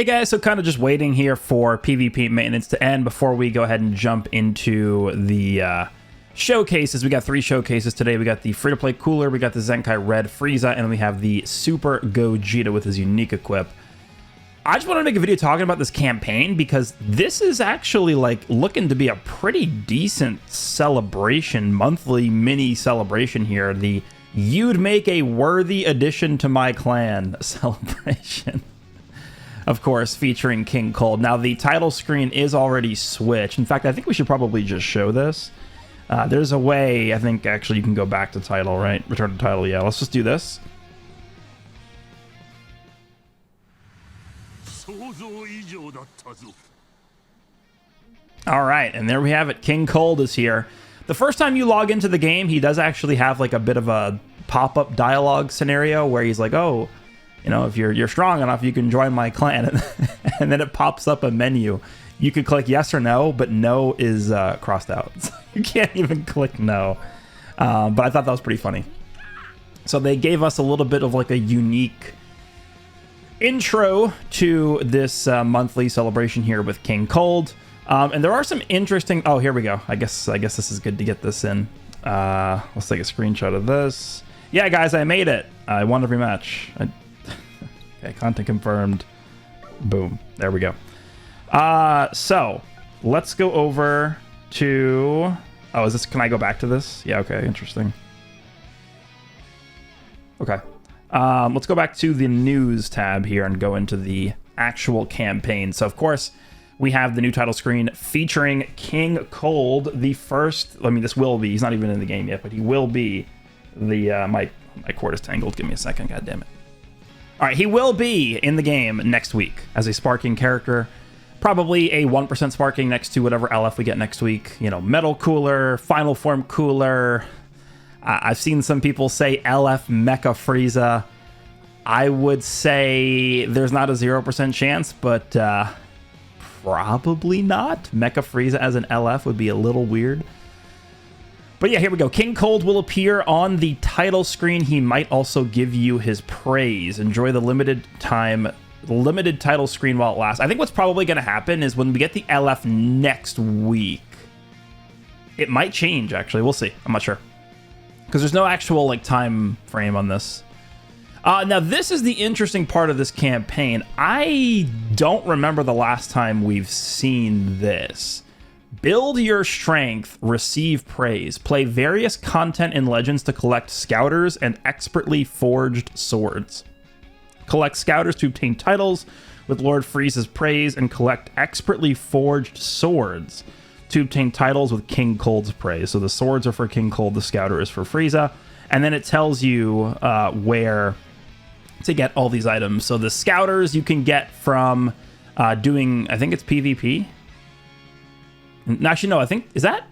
Hey guys, so kind of just waiting here for PvP maintenance to end before we go ahead and jump into the showcases. We got 3 showcases today. We got the free-to-play Cooler, we got the Zenkai Red Frieza, and we have the Super Gogeta with his unique equip. I just want to make a video talking about this campaign because this is actually like looking to be a pretty decent celebration, monthly mini celebration here. The "You'd Make a Worthy Addition to My Clan" celebration. Of course, featuring King Cold. Now, the title screen is already switched. In fact, I think we should probably just show this. There's a way, I think, actually, you can go back to title, right? Return to title, yeah. Let's just do this. All right, and there we have it. King Cold is here. The first time you log into the game, he does actually have like a bit of a pop-up dialogue scenario where he's like, oh, you know, if you're strong enough, you can join my clan. And then it pops up a menu. You could click yes or no, but no is crossed out. So you can't even click no. But I thought that was pretty funny. So they gave us a little bit of like a unique intro to this monthly celebration here with King Cold. And there are some interesting... Oh, here we go. I guess this is good to get this in. Let's take a screenshot of this. Yeah, guys, I made it. I won every match. Okay, content confirmed. Boom. There we go. So let's go over to... Oh, is this... Can I go back to this? Yeah, okay, interesting. Okay. Let's go back to the news tab here and go into the actual campaign. So, of course, we have the new title screen featuring King Cold, the first... I mean, this will be... He's not even in the game yet, but he will be the... My cord is tangled. Give me a second. God damn it. All right, he will be in the game next week as a sparking character. Probably a 1% sparking next to whatever LF we get next week. You know, Metal Cooler, Final Form Cooler. I've seen some people say LF Mecha Frieza. I would say there's not a 0% chance, but probably not. Mecha Frieza as an LF would be a little weird. But yeah, here we go. King Cold will appear on the title screen. He might also give you his praise. Enjoy the limited title screen while it lasts. I think what's probably going to happen is when we get the LF next week, it might change, actually. We'll see. I'm not sure. Because there's no actual like time frame on this. Now, this is the interesting part of this campaign. I don't remember the last time we've seen this. Build your strength, receive praise. Play various content in Legends to collect scouters and expertly forged swords. Collect scouters to obtain titles with Lord Frieza's praise and collect expertly forged swords to obtain titles with King Cold's praise. So the swords are for King Cold, the scouter is for Frieza. And then it tells you where to get all these items. So the scouters you can get from doing, I think it's PvP. Actually, no, I think, is that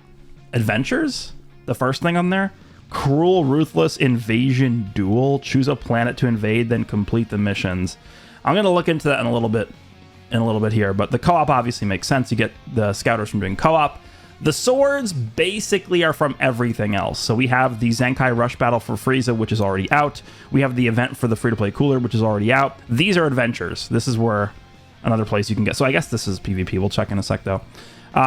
Adventures? The first thing on there? Cruel, Ruthless Invasion Duel. Choose a planet to invade, then complete the missions. I'm going to look into that in a little bit here, but the co-op obviously makes sense. You get the scouters from doing co-op. The swords basically are from everything else. So we have the Zenkai Rush Battle for Frieza, which is already out. We have the event for the free-to-play Cooler, which is already out. These are adventures. This is where another place you can get. So I guess this is PvP. We'll check in a sec, though.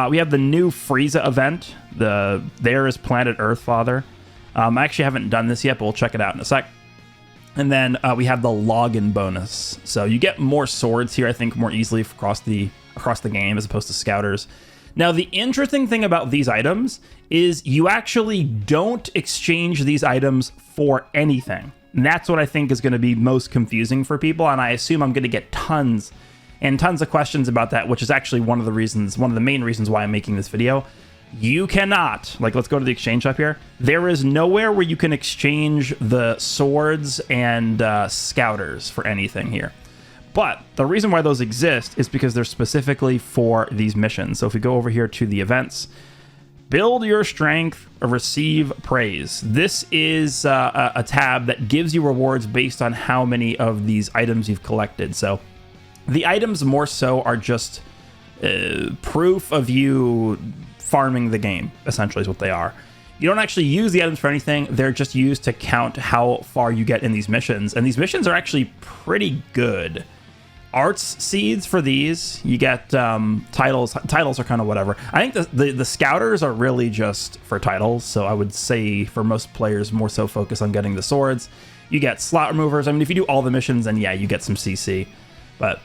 We have the new Frieza event. There is Planet Earthfather. I actually haven't done this yet, but we'll check it out in a sec. And then we have the login bonus. So you get more swords here, I think, more easily across the game as opposed to scouters. Now, the interesting thing about these items is you actually don't exchange these items for anything. And that's what I think is going to be most confusing for people, and I assume I'm going to get tons and tons of questions about that, which is actually one of the main reasons why I'm making this video. You cannot, like, let's go to the exchange shop here. There is nowhere where you can exchange the swords and scouters for anything here. But the reason why those exist is because they're specifically for these missions. So if we go over here to the events, build your strength, receive praise. This is a tab that gives you rewards based on how many of these items you've collected. So the items more so are just proof of you farming the game, essentially, is what they are. You don't actually use the items for anything. They're just used to count how far you get in these missions. And these missions are actually pretty good. arts seeds for these. You get titles. Titles are kind of whatever. I think the scouters are really just for titles. So I would say for most players, more so focus on getting the swords. You get slot removers. I mean, if you do all the missions, then yeah, you get some CC. But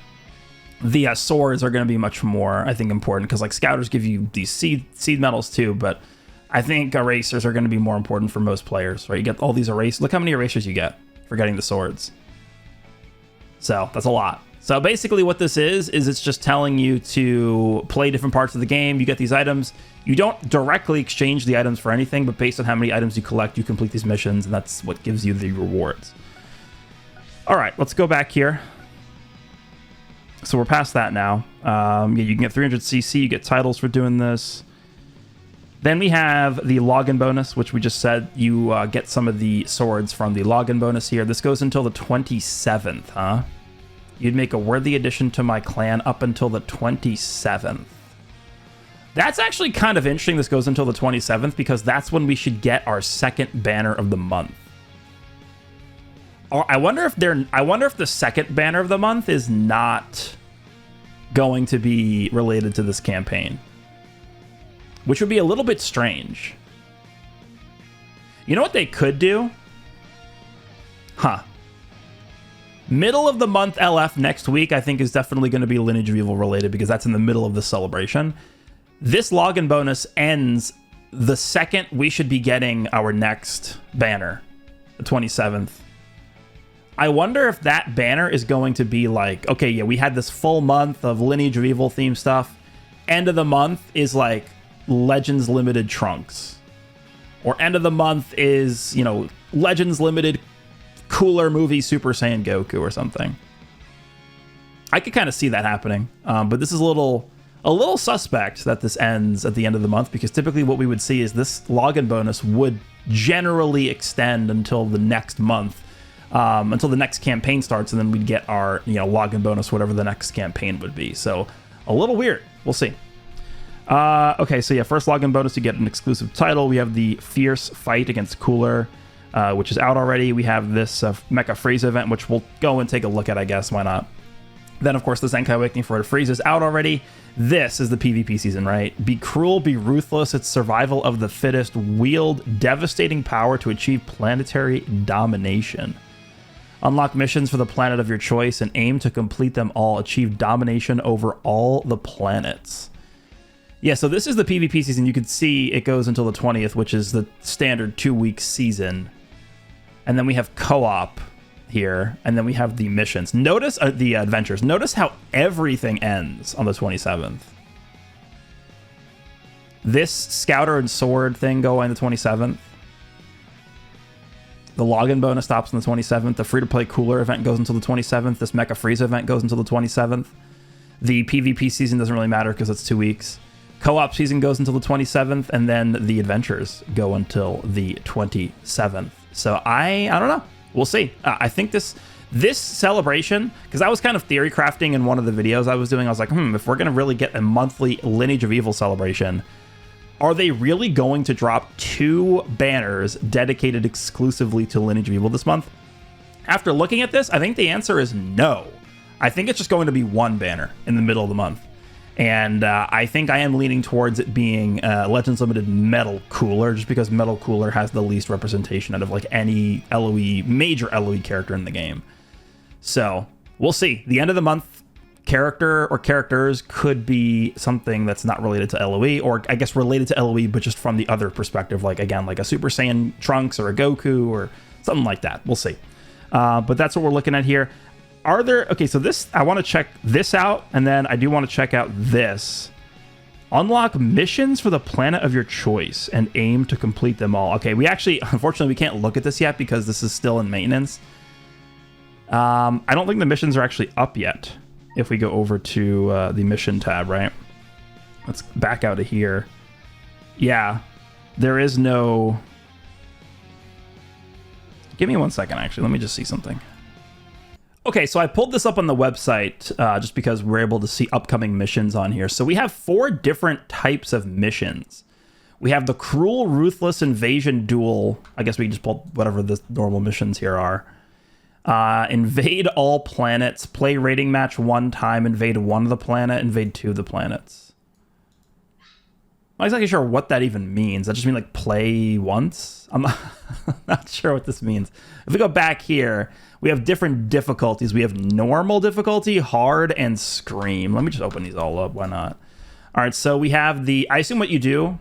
the swords are going to be much more, I think, important because like scouters give you these seed medals too. But I think erasers are going to be more important for most players, right? You get all these erasers. Look how many erasers you get for getting the swords. So that's a lot. So basically what this is it's just telling you to play different parts of the game. You get these items. You don't directly exchange the items for anything, but based on how many items you collect, you complete these missions, and that's what gives you the rewards. All right, let's go back here. So we're past that now. Yeah, you can get 300 CC. You get titles for doing this. Then we have the login bonus, which we just said you get some of the swords from the login bonus here. This goes until the 27th, huh? You'd make a worthy addition to my clan up until the 27th. That's actually kind of interesting. This goes until the 27th because that's when we should get our second banner of the month. Or I wonder if the second banner of the month is not going to be related to this campaign, which would be a little bit strange. You know what they could do? Huh. Middle of the month LF next week, I think, is definitely going to be Lineage of Evil related because that's in the middle of the celebration. This login bonus ends the second we should be getting our next banner, the 27th. I wonder if that banner is going to be like, okay, yeah, we had this full month of Lineage of Evil theme stuff. End of the month is like Legends Limited Trunks. Or end of the month is, you know, Legends Limited Cooler Movie Super Saiyan Goku or something. I could kind of see that happening. But this is a little suspect that this ends at the end of the month because typically what we would see is this login bonus would generally extend until the next month. Until the next campaign starts, and then we'd get our, you know, login bonus, whatever the next campaign would be. So a little weird. We'll see. Okay, so yeah, first login bonus, you get an exclusive title. We have the Fierce Fight against Cooler, which is out already. We have this Mecha Frieza event, which we'll go and take a look at, I guess. Why not? Then, of course, the Zenkai Awakening for Frieza is out already. This is the PvP season, right? Be cruel, be ruthless. It's survival of the fittest. Wield devastating power to achieve planetary domination. Unlock missions for the planet of your choice and aim to complete them all. Achieve domination over all the planets. Yeah, so this is the PvP season. You can see it goes until the 20th, which is the standard 2-week season. And then we have co-op here, and then we have the missions. Notice the adventures. Notice how everything ends on the 27th. This Scouter and Sword thing go on the 27th. The login bonus stops on the 27th. The free-to-play Cooler event goes until the 27th. This Mecha Frieza event goes until the 27th. The PvP season doesn't really matter because it's 2 weeks. Co-op season goes until the 27th, and then the adventures go until the 27th. So I don't know. We'll see. I think this celebration, because I was kind of theory crafting in one of the videos I was doing. I was like, if we're going to really get a monthly Lineage of Evil celebration, are they really going to drop 2 banners dedicated exclusively to Lineage of Evil this month? After looking at this, I think the answer is no. I think it's just going to be 1 banner in the middle of the month. And I think I am leaning towards it being Legends Limited Metal Cooler, just because Metal Cooler has the least representation out of like any LOE, major LOE character in the game. So we'll see. The end of the month character or characters could be something that's not related to LOE, or I guess related to LOE, but just from the other perspective, like again, like a Super Saiyan Trunks or a Goku or something like that. We'll see. But that's what we're looking at here. Are there... Okay, so this... I want to check this out, and then I do want to check out this. Unlock missions for the planet of your choice and aim to complete them all. Okay, we actually... Unfortunately, we can't look at this yet because this is still in maintenance. I don't think the missions are actually up yet if we go over to the mission tab, right? Let's back out of here. Yeah, there is no... Give me 1 second, actually. Let me just see something. Okay, so I pulled this up on the website just because we're able to see upcoming missions on here. So we have 4 different types of missions. We have the Cruel, Ruthless Invasion Duel. I guess we just pulled whatever the normal missions here are. Invade all planets. Play rating match 1 time. Invade 1 of the planet. Invade 2 of the planets. I'm not exactly sure what that even means. That just mean like play once? I'm not sure what this means. If we go back here, we have different difficulties. We have normal difficulty, hard, and scream. Let me just open these all up. Why not? All right, so we have the... I assume what you do,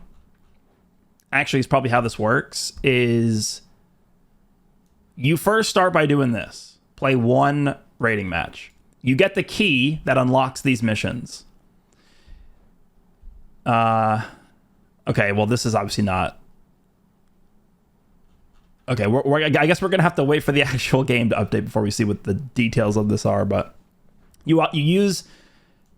actually, is probably how this works, is you first start by doing this. Play 1 rating match. You get the key that unlocks these missions. Okay, well, this is obviously not... Okay, I guess we're going to have to wait for the actual game to update before we see what the details of this are, but you use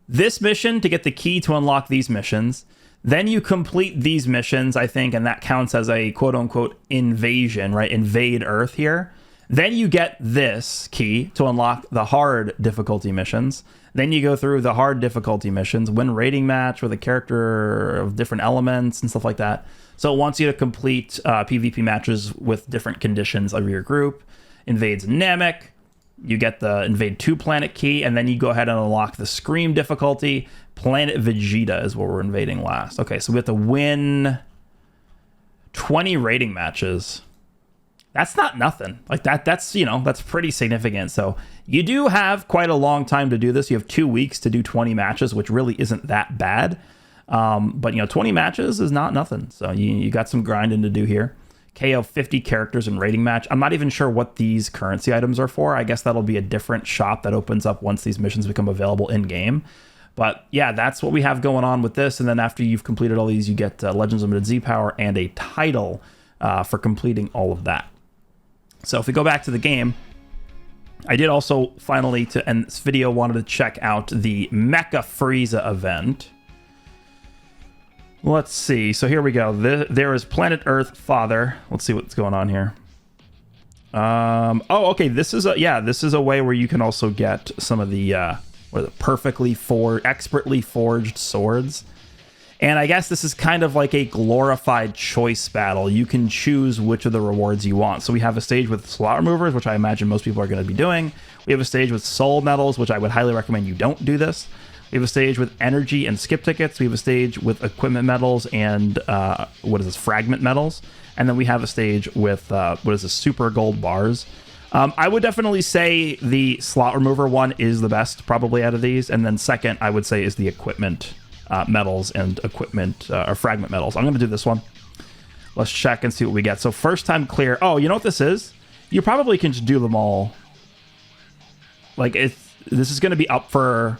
this mission to get the key to unlock these missions. Then you complete these missions, I think, and that counts as a quote-unquote invasion, right? Invade Earth here. Then you get this key to unlock the hard difficulty missions. Then you go through the hard difficulty missions, win rating match with a character of different elements and stuff like that. So it wants you to complete PvP matches with different conditions of your group. Invades Namek. You get the Invade 2 planet key, and then you go ahead and unlock the Scream difficulty. Planet Vegeta is what we're invading last. Okay, so we have to win 20 rating matches. That's not nothing. Like that's, you know, that's pretty significant. So you do have quite a long time to do this. You have 2 weeks to do 20 matches, which really isn't that bad. But, you know, 20 matches is not nothing. So you got some grinding to do here. KO 50 characters in rating match. I'm not even sure what these currency items are for. I guess that'll be a different shop that opens up once these missions become available in game. But yeah, that's what we have going on with this. And then after you've completed all these, you get Legends Limited Z Power and a title for completing all of that. So if we go back to the game, I did also finally, to end this video, wanted to check out the Mecha Frieza event. Let's see. So here we go. There is Planet Earth Father. Let's see what's going on here. Oh, okay. This is a way where you can also get some of the expertly forged swords. And I guess this is kind of like a glorified choice battle. You can choose which of the rewards you want. So we have a stage with slot removers, which I imagine most people are going to be doing. We have a stage with soul medals, which I would highly recommend you don't do this. We have a stage with energy and skip tickets. We have a stage with equipment medals and fragment medals. And then we have a stage with super gold bars. I would definitely say the slot remover one is the best probably out of these. And then second, I would say, is the equipment medals and equipment or fragment medals. I'm going to do this one. Let's check and see what we get. So first time clear. Oh, you know what this is? You probably can just do them all. Like this is going to be up for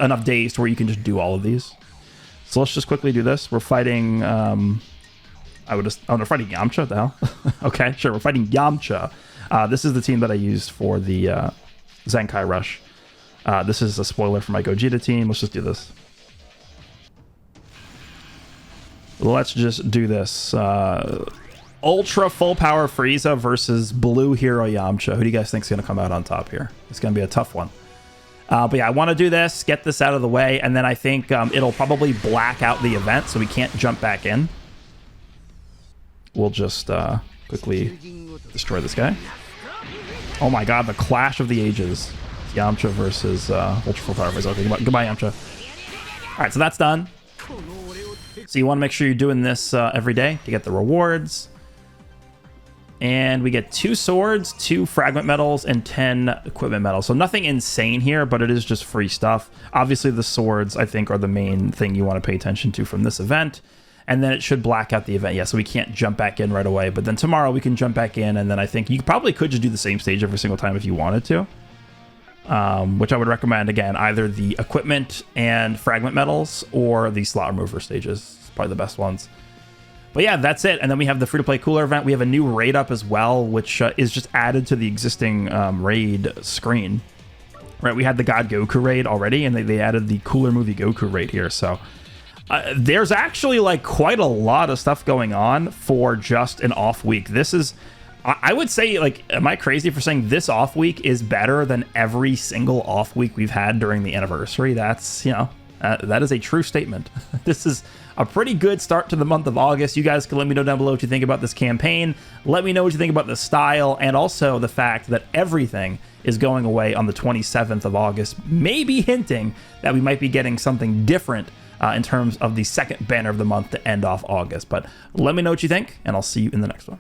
enough days to where you can just do all of these. So let's just quickly do this. We're fighting we're fighting Yamcha. What the hell? Okay, sure, we're fighting Yamcha. This is the team that I used for the Zenkai Rush. This is a spoiler for my Gogeta team. Let's just do this. Let's just do this. Ultra full power Frieza versus Blue Hero Yamcha. Who do you guys think is going to come out on top here? It's going to be a tough one. But yeah, I want to do this, get this out of the way, and then I think it'll probably black out the event, so we can't jump back in. We'll just quickly destroy this guy. Oh my god, the clash of the ages. Yamcha versus Ultra Full Power Frieza. Okay, goodbye, Yamcha. Alright, so that's done. So you want to make sure you're doing this every day to get the rewards. And we get 2 swords, 2 fragment medals, and 10 equipment medals. So nothing insane here, but it is just free stuff. Obviously, the swords, I think, are the main thing you want to pay attention to from this event. And then it should black out the event. Yeah, so we can't jump back in right away. But then tomorrow we can jump back in, and then I think you probably could just do the same stage every single time if you wanted to. Which I would recommend, again, either the equipment and fragment medals or the slot remover stages. It's probably the best ones. But yeah, that's it. And then we have the free-to-play cooler event. We have a new raid up as well, which is just added to the existing raid screen. Right, we had the God Goku raid already, and they added the Cooler Movie Goku raid here. So there's actually like quite a lot of stuff going on for just an off week. This is, I would say, like, am I crazy for saying this off week is better than every single off week we've had during the anniversary? That's, you know, That is a true statement. This is a pretty good start to the month of August. You guys can let me know down below what you think about this campaign. Let me know what you think about the style, and also the fact that everything is going away on the 27th of August, maybe hinting that we might be getting something different in terms of the second banner of the month to end off August. But let me know what you think, and I'll see you in the next one.